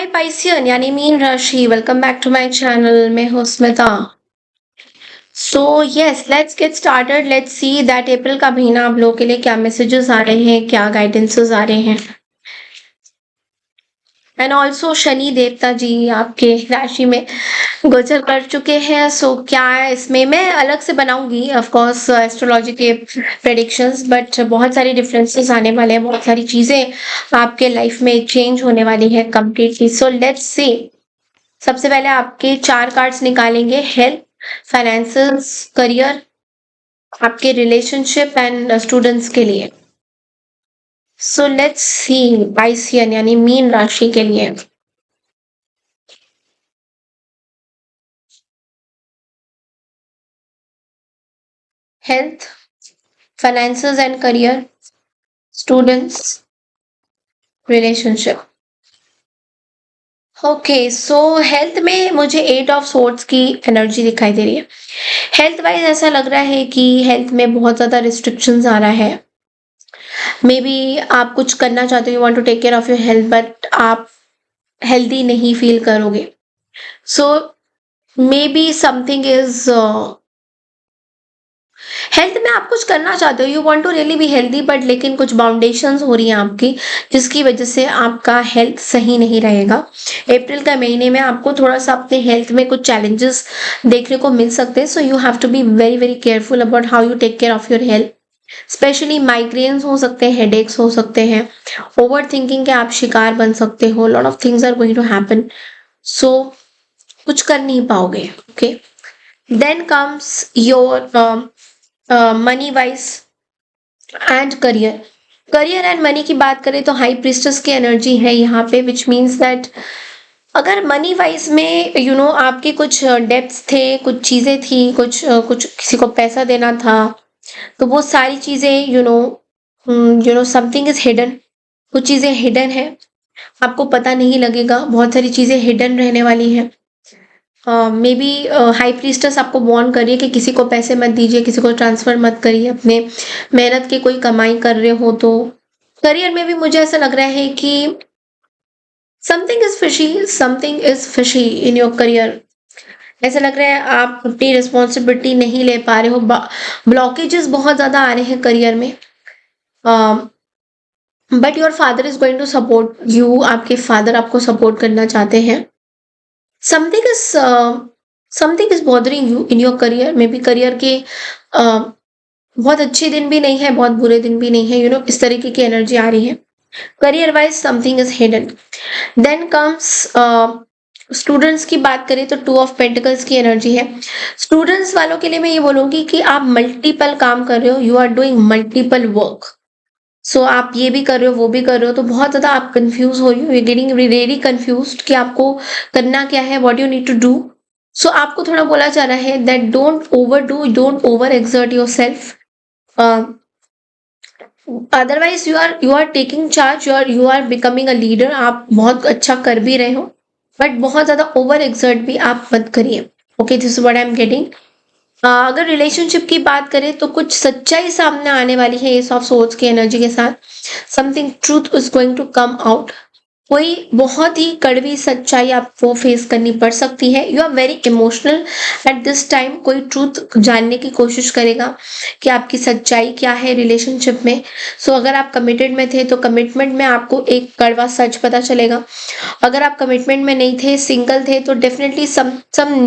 हाय Piscean यानी मीन राशि welcome back to my channel. मैं हूँ Smita. So yes, let's get started. Let's see that April का महीना आप लोगों के लिए क्या मैसेजेस आ रहे हैं, क्या गाइडेंसेस आ रहे हैं। एंड ऑल्सो शनि देवता जी आपके राशि में गोचर कर चुके हैं। सो क्या है इसमें मैं अलग से बनाऊंगी ऑफ कोर्स एस्ट्रोलॉजी के प्रेडिक्शंस, बट बहुत सारी डिफरेंसेस आने वाले हैं, बहुत सारी चीजें आपके लाइफ में चेंज होने वाली है कंप्लीटली। So let's see. सबसे पहले आपके 4 कार्ड्स निकालेंगे। हेल्थ, फाइनेंसेस, करियर, आपके रिलेशनशिप एंड स्टूडेंट्स के लिए। सो लेट्स सी पाइसियन यानी मीन राशि के लिए। Health, finances and career, students, relationship. Okay, so health में मुझे 8 ऑफ सोर्ड्स की एनर्जी दिखाई दे रही है। हेल्थ वाइज ऐसा लग रहा है कि हेल्थ में बहुत ज्यादा रिस्ट्रिक्शंस आ रहा है। मे बी आप कुछ करना चाहते हो, you want to take care of your health, but आप हेल्दी नहीं फील करोगे। So maybe something is health में आप कुछ करना चाहते हो, you want to really be healthy, but लेकिन कुछ बाउंडेशंस हो रही हैं आपकी, जिसकी वजह से आपका हेल्थ सही नहीं रहेगा। अप्रैल का महीने में आपको थोड़ा सा अपने हेल्थ में कुछ चैलेंजेस देखने को मिल सकते हैं। So you have to be very very careful about how you take care of your health. Specially migraines हो सकते हैं, हेडेक्स हो सकते हैं, ओवर थिंकिंग के आप शिकार बन सकते हो। Lot of things are going to happen. So कुछ कर नहीं पाओगे। Okay, then comes your money wise and career. Career and money की बात करें तो हाई प्रिस्टेस की एनर्जी है यहाँ पे, विच मीन्स दैट अगर मनी वाइज में आपके कुछ डेब्ट्स थे, कुछ चीजें थी, कुछ किसी को पैसा देना था, तो वो सारी चीजें समथिंग इज हिडन। कुछ चीजें हिडन है, आपको पता नहीं लगेगा। बहुत सारी चीजें हिडन रहने वाली है। मे बी हाई प्रीस्टस आपको वार्न करिए कि किसी को पैसे मत दीजिए, किसी को ट्रांसफर मत करिए, अपने मेहनत की कोई कमाई कर रहे हो तो। करियर में भी मुझे ऐसा लग रहा है कि something is fishy in your career. ऐसा लग रहा है आप अपनी रिस्पॉन्सिबिलिटी नहीं ले पा रहे हो। ब्लॉकेजेस बहुत ज्यादा आ रहे हैं करियर में। But your father is going to support you. आपके फादर आपको सपोर्ट करना चाहते हैं। Something is something is bothering you in your career. Maybe career के बहुत अच्छे दिन भी नहीं है, बहुत बुरे दिन भी नहीं है, इस तरीके की एनर्जी आ रही है। Career wise something is hidden. Then comes students की बात करें तो 2 ऑफ पेंटिकल्स की एनर्जी है। स्टूडेंट्स वालों के लिए मैं ये बोलूंगी कि आप मल्टीपल काम कर रहे हो, you are doing multiple work. So आप ये भी कर रहे हो, वो भी कर रहे हो, तो बहुत ज्यादा आप कंफ्यूज हो रही हो, यू गेटिंग रियली कंफ्यूज्ड कि आपको करना क्या है, what you need to do. So आपको थोड़ा बोला जा रहा है that don't over exert yourself. Otherwise you are taking charge, you are becoming a leader. आप बहुत अच्छा कर भी रहे हो, बट बहुत ज्यादा ओवर एक्सर्ट भी आप मत करिए। Okay, this is what I am getting. अगर रिलेशनशिप की बात करें तो कुछ सच्चाई सामने आने वाली है एस ऑफ सोर्ड्स की एनर्जी के साथ। Something truth is going to come out. कोई बहुत ही कड़वी सच्चाई आपको फेस करनी पड़ सकती है। You are very emotional at this time. कोई ट्रूथ जानने की कोशिश करेगा कि आपकी सच्चाई क्या है रिलेशनशिप में। सो अगर आप कमिटेड में थे तो कमिटमेंट में आपको एक कड़वा सच पता चलेगा। अगर आप कमिटमेंट में नहीं थे, सिंगल थे, तो definitely some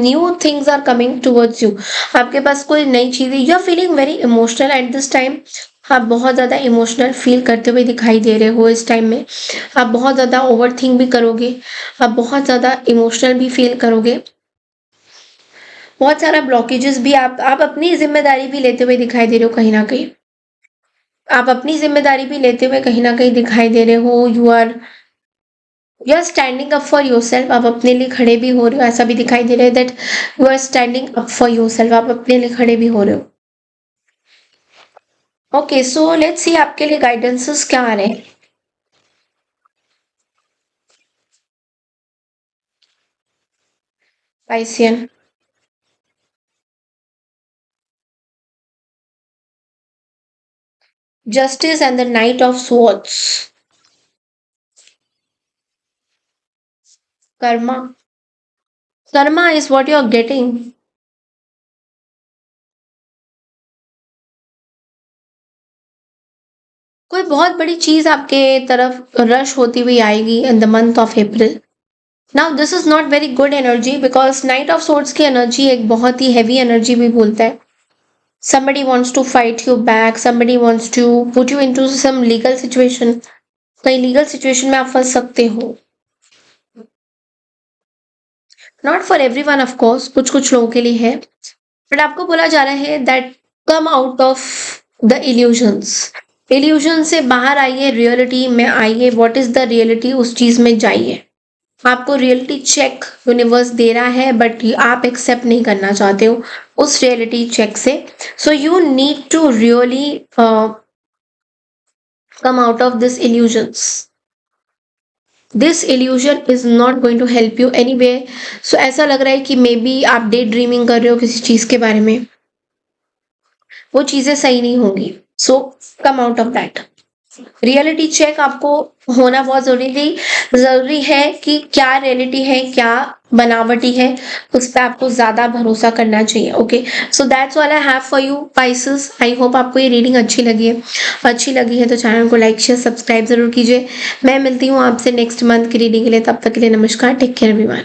new things are coming towards you. आपके पास कोई नई चीजें, you are feeling very emotional at this time. आप बहुत ज्यादा इमोशनल फील करते हुए दिखाई दे रहे हो इस टाइम में। आप बहुत ज्यादा ओवर थिंक भी करोगे, आप बहुत ज्यादा इमोशनल भी फील करोगे। बहुत सारा ब्लॉकेजेस भी आप अपनी जिम्मेदारी भी लेते हुए दिखाई दे रहे हो कहीं ना कहीं। आप अपनी जिम्मेदारी भी लेते हुए कहीं ना कहीं दिखाई दे रहे हो। You are standing up for yourself. आप अपने लिए खड़े भी हो रहे हो, ऐसा भी दिखाई दे रहा है that you are standing up for yourself. आप अपने लिए खड़े भी हो रहे हो। ओके, सो लेट्स सी आपके लिए गाइडेंसेस क्या आ रहे हैं। Piscean, justice and the knight of swords. Karma, karma is what you are getting. कोई बहुत बड़ी चीज आपके तरफ रश होती हुई आएगी in the month of April. Now this is not very good energy because night of swords की एनर्जी एक बहुत ही हैवी एनर्जी भी बोलता है। somebody wants to fight you back, somebody wants to put you into some legal situation, कई legal situation में आप फंस सकते हो। Not for everyone of course, कुछ कुछ लोगों के लिए है, बट आपको बोला जा रहा है that come out of the illusions, illusion से बाहर आइए, रियलिटी में आइए, व्हाट इज द रियलिटी उस चीज में जाइए। आपको रियलिटी चेक यूनिवर्स दे रहा है बट आप एक्सेप्ट नहीं करना चाहते हो उस रियलिटी चेक से। So you need to really come out of this illusions. This illusion is not going to help you anyway. So ऐसा लग रहा है कि मे बी आप डे ड्रीमिंग कर रहे हो किसी चीज के बारे में, वो चीजें सही नहीं होंगी। So come out of that. Reality check आपको होना बहुत जरूरी है कि क्या रियलिटी है क्या बनावटी है, उस पर आपको ज्यादा भरोसा करना चाहिए। Okay, so that's all I have for you Pisces. I hope आपको ये रीडिंग अच्छी लगी है। अच्छी लगी है तो चैनल को लाइक शेयर सब्सक्राइब जरूर कीजिए। मैं मिलती हूँ आपसे नेक्स्ट मंथ की रीडिंग के लिए, तब तक के लिए नमस्कार, टेक केयर एवरीवन।